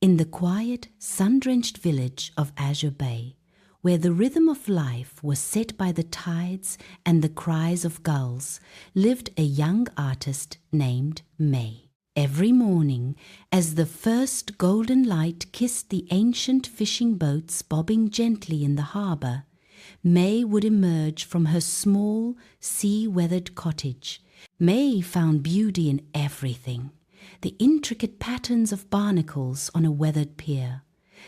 In the quiet, sun-drenched village of Azure Bay, where the rhythm of life was set by the tides and the cries of gulls, lived a young artist named May. Every morning, as the first golden light kissed the ancient fishing boats bobbing gently in the harbour, May would emerge from her small, sea-weathered cottage. May found beauty in everything: the intricate patterns of barnacles on a weathered pier,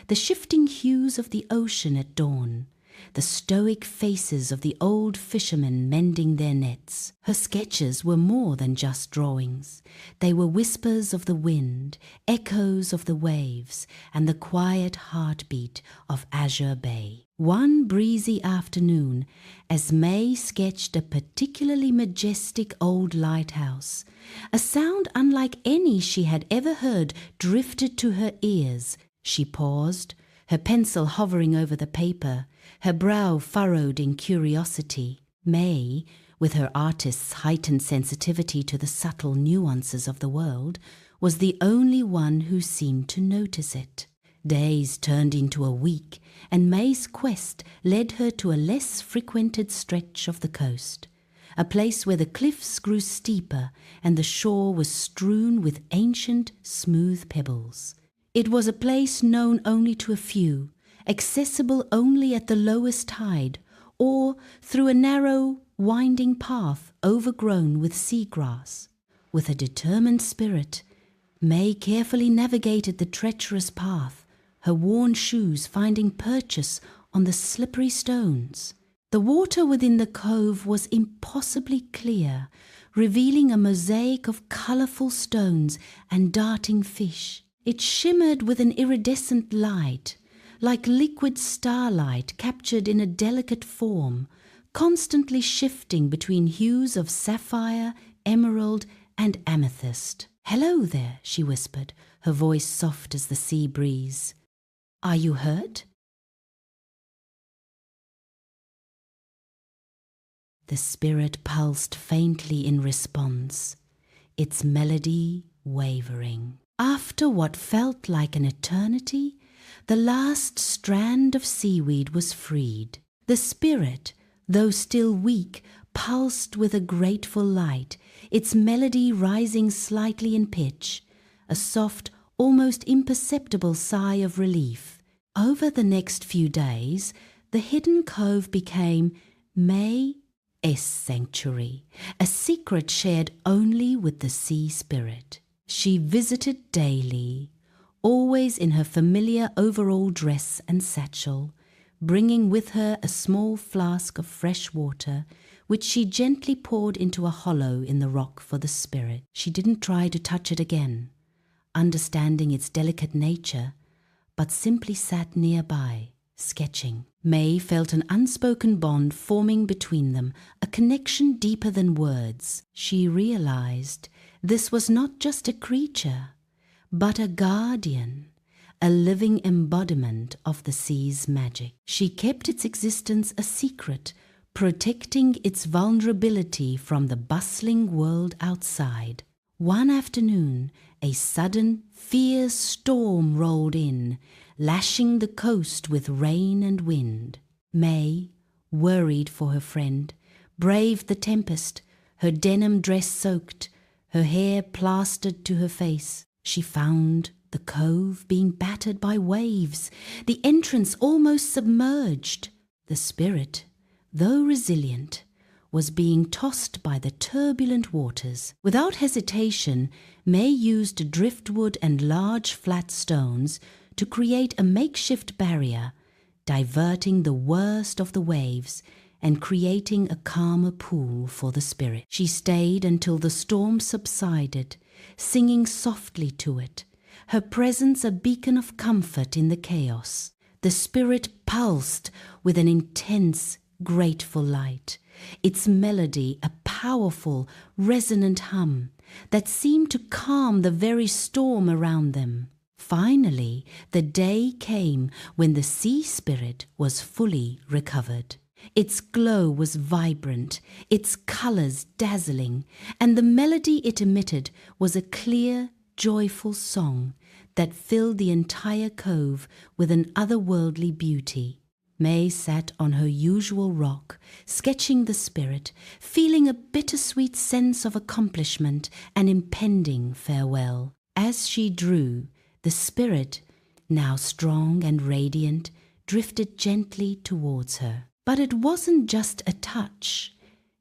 the shifting hues of the ocean at dawn, the stoic faces of the old fishermen mending their nets. Her sketches were more than just drawings. They were whispers of the wind, echoes of the waves, and the quiet heartbeat of Azure Bay. One breezy afternoon, as May sketched a particularly majestic old lighthouse, a sound unlike any she had ever heard drifted to her ears. She paused, her pencil hovering over the paper, her brow furrowed in curiosity. May, with her artist's heightened sensitivity to the subtle nuances of the world, was the only one who seemed to notice it. Days turned into a week, and May's quest led her to a less frequented stretch of the coast, a place where the cliffs grew steeper and the shore was strewn with ancient, smooth pebbles. It was a place known only to a few, accessible only at the lowest tide, or through a narrow, winding path overgrown with seagrass. With a determined spirit, May carefully navigated the treacherous path, her worn shoes finding purchase on the slippery stones. The water within the cove was impossibly clear, revealing a mosaic of colourful stones and darting fish. It shimmered with an iridescent light, like liquid starlight captured in a delicate form, constantly shifting between hues of sapphire, emerald, and amethyst. "Hello there," she whispered, her voice soft as the sea breeze. "Are you hurt?" The spirit pulsed faintly in response, its melody wavering. After what felt like an eternity, the last strand of seaweed was freed. The spirit, though still weak, pulsed with a grateful light, its melody rising slightly in pitch, a soft, almost imperceptible sigh of relief. Over the next few days, the hidden cove became May's sanctuary, a secret shared only with the sea spirit. She visited daily, always in her familiar overall dress and satchel, bringing with her a small flask of fresh water, which she gently poured into a hollow in the rock for the spirit. She didn't try to touch it again, understanding its delicate nature, but simply sat nearby, sketching. May felt an unspoken bond forming between them, a connection deeper than words. She realized this was not just a creature, but a guardian, a living embodiment of the sea's magic. She kept its existence a secret, protecting its vulnerability from the bustling world outside. One afternoon, a sudden, fierce storm rolled in, lashing the coast with rain and wind. May, worried for her friend, braved the tempest, her denim dress soaked, her hair plastered to her face. She found the cove being battered by waves, the entrance almost submerged. The spirit, though resilient, was being tossed by the turbulent waters. Without hesitation, May used driftwood and large flat stones to create a makeshift barrier, diverting the worst of the waves and creating a calmer pool for the spirit. She stayed until the storm subsided, singing softly to it, her presence a beacon of comfort in the chaos. The spirit pulsed with an intense, grateful light, its melody a powerful, resonant hum that seemed to calm the very storm around them. Finally, the day came when the sea spirit was fully recovered. Its glow was vibrant, its colors dazzling, and the melody it emitted was a clear, joyful song that filled the entire cove with an otherworldly beauty. May sat on her usual rock, sketching the spirit, feeling a bittersweet sense of accomplishment and impending farewell. As she drew, the spirit, now strong and radiant, drifted gently towards her. But it wasn't just a touch.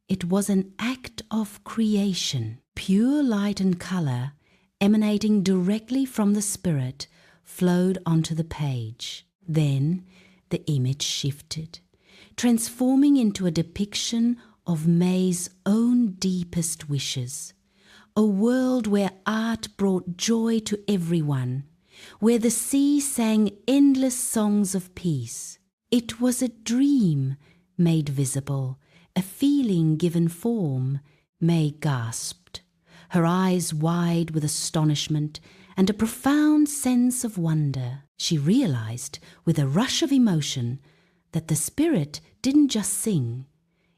It was an act of creation. Pure light and color, emanating directly from the spirit, flowed onto the page. Then the image shifted, transforming into a depiction of May's own deepest wishes. A world where art brought joy to everyone, where the sea sang endless songs of peace. It was a dream made visible, a feeling given form. May gasped, her eyes wide with astonishment and a profound sense of wonder. She realized, with a rush of emotion, that the spirit didn't just sing,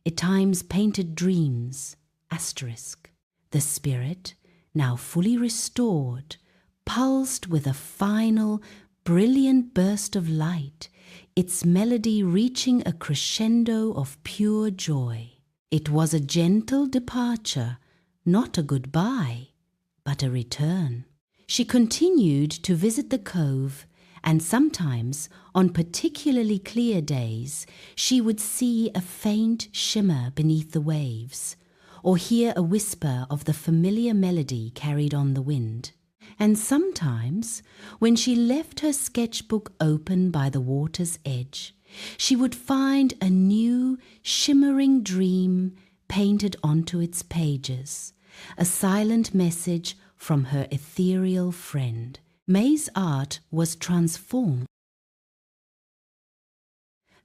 at times painted dreams. Asterisk. The spirit, now fully restored, pulsed with a final, brilliant burst of light, its melody reaching a crescendo of pure joy. It was a gentle departure, not a goodbye, but a return. She continued to visit the cove, and sometimes, on particularly clear days, she would see a faint shimmer beneath the waves, or hear a whisper of the familiar melody carried on the wind. And sometimes, when she left her sketchbook open by the water's edge, she would find a new, shimmering dream painted onto its pages, a silent message from her ethereal friend. May's art was transformed.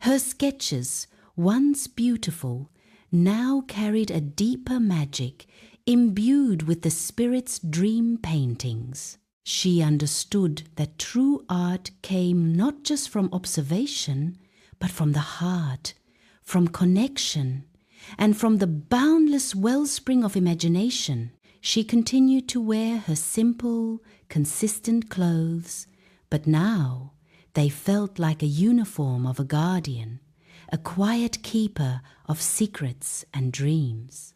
Her sketches, once beautiful, now carried a deeper magic, imbued with the spirit's dream paintings. She understood that true art came not just from observation, but from the heart, from connection, and from the boundless wellspring of imagination. She continued to wear her simple, consistent clothes, but now they felt like a uniform of a guardian, a quiet keeper of secrets and dreams.